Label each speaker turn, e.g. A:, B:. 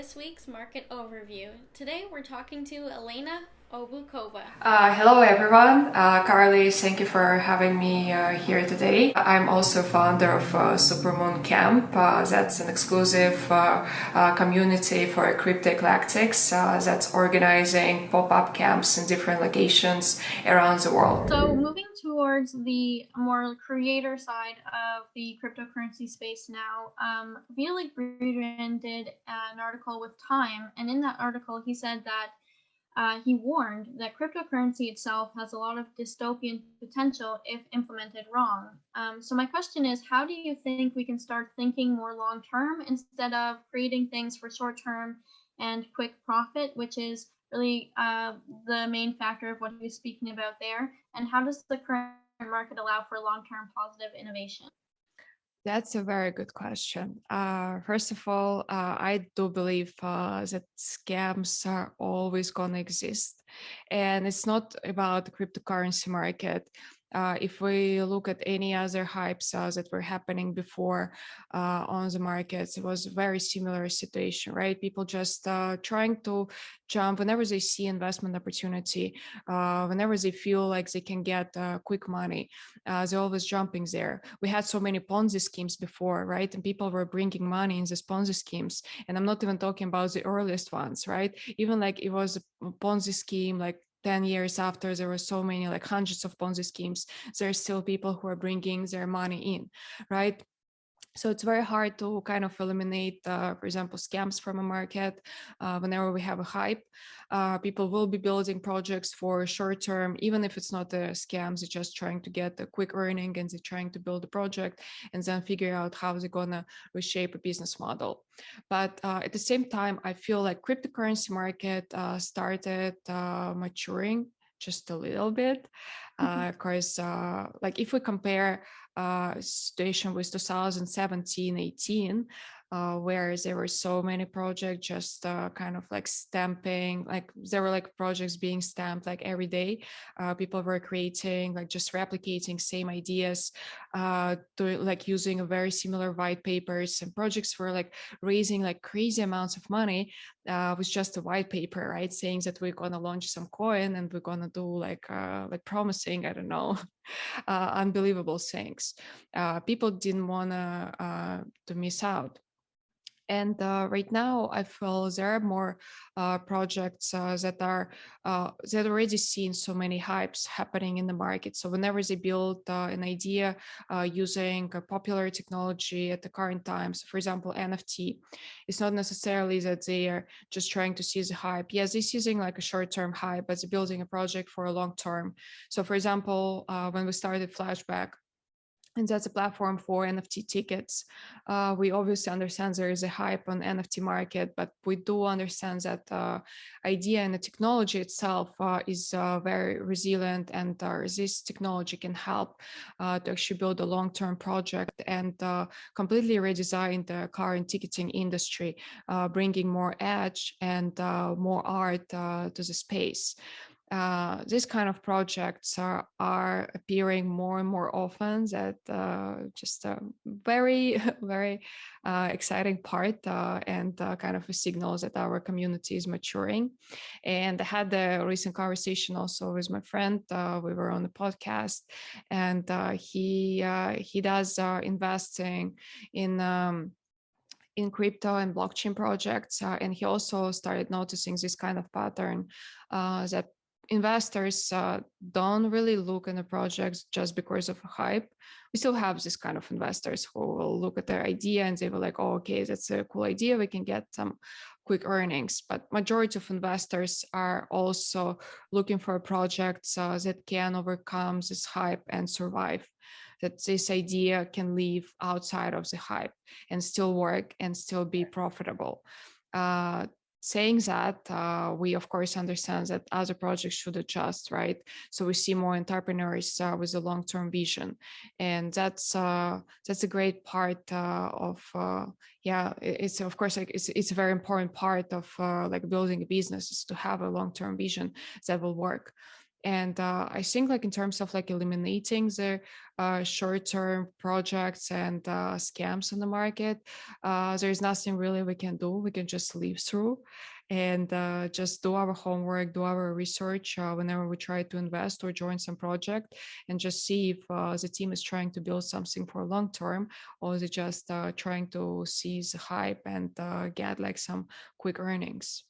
A: this week's market overview. Today we're talking to Elena Obukhova.
B: Hello everyone. Carly, thank you for having me here today. I'm also founder of Supermoon Camp. That's an exclusive community for crypto eclectics that's organizing pop-up camps in different locations around the world.
A: So moving towards the more creator side of the cryptocurrency space now, Vitalik Buterin did an article with Time, and in that article he said that he warned that cryptocurrency itself has a lot of dystopian potential if implemented wrong. So my question is, how do you think we can start thinking more long term instead of creating things for short term and quick profit, which is really the main factor of what he was speaking about there? And how does the current market allow for long term positive innovation?
C: That's a very good question. First of all, I do believe that scams are always going to exist. And it's not about the cryptocurrency market. If we look at any other hypes that were happening before on the markets, it was a very similar situation, right? People just trying to jump whenever they see investment opportunity, whenever they feel like they can get quick money, they're always jumping there. We had so many Ponzi schemes before, right? And people were bringing money in these Ponzi schemes. And I'm not even talking about the earliest ones, right? Even like it was a Ponzi scheme, like 10 years after there were so many, like hundreds of Ponzi schemes, there's still people who are bringing their money in, right? So it's very hard to kind of eliminate, for example, scams from a market. Whenever we have a hype, people will be building projects for short term, even if it's not a scam, they're just trying to get a quick earning and they're trying to build a project and then figure out how they're going to reshape a business model. But at the same time, I feel like cryptocurrency market started maturing just a little bit. Of course, like if we compare situation with 2017, 18, where there were so many projects just kind of like stamping, like there were like projects being stamped like every day. People were creating, like just replicating same ideas, like using a very similar white papers, and projects were like raising like crazy amounts of money with just a white paper, right? Saying that we're going to launch some coin and we're going to do like promising, I don't know, unbelievable things. People didn't want to miss out. And right now, I feel there are more projects that are that already seen so many hypes happening in the market. So whenever they build an idea using a popular technology at the current times, for example, NFT, it's not necessarily that they are just trying to seize a hype. Yes, they're using like a short-term hype, but they're building a project for a long term. So for example, when we started Flashback, and that's a platform for NFT tickets. We obviously understand there is a hype on NFT market, but we do understand that idea and the technology itself is very resilient, and this technology can help to actually build a long-term project and completely redesign the current ticketing industry, bringing more edge and more art to the space. These kind of projects are appearing more and more often. That just a very, very exciting part and kind of a signal that our community is maturing. And I had a recent conversation also with my friend. We were on the podcast, and he does investing in crypto and blockchain projects. And he also started noticing this kind of pattern that investors don't really look in the projects just because of a hype. We still have this kind of investors who will look at their idea and they will like, oh, okay, that's a cool idea. We can get some quick earnings. But majority of investors are also looking for projects that can overcome this hype and survive, that this idea can live outside of the hype and still work and still be profitable. Saying that, we of course understand that other projects should adjust, right? So we see more entrepreneurs with a long-term vision, and that's a great part of yeah. It's of course like it's a very important part of like building a business, is to have a long-term vision that will work. And I think like in terms of like eliminating the short-term projects and scams on the market, there's nothing really we can do. We can just live through and just do our homework, do our research whenever we try to invest or join some project, and just see if the team is trying to build something for long term, or is it just trying to seize the hype and get like some quick earnings.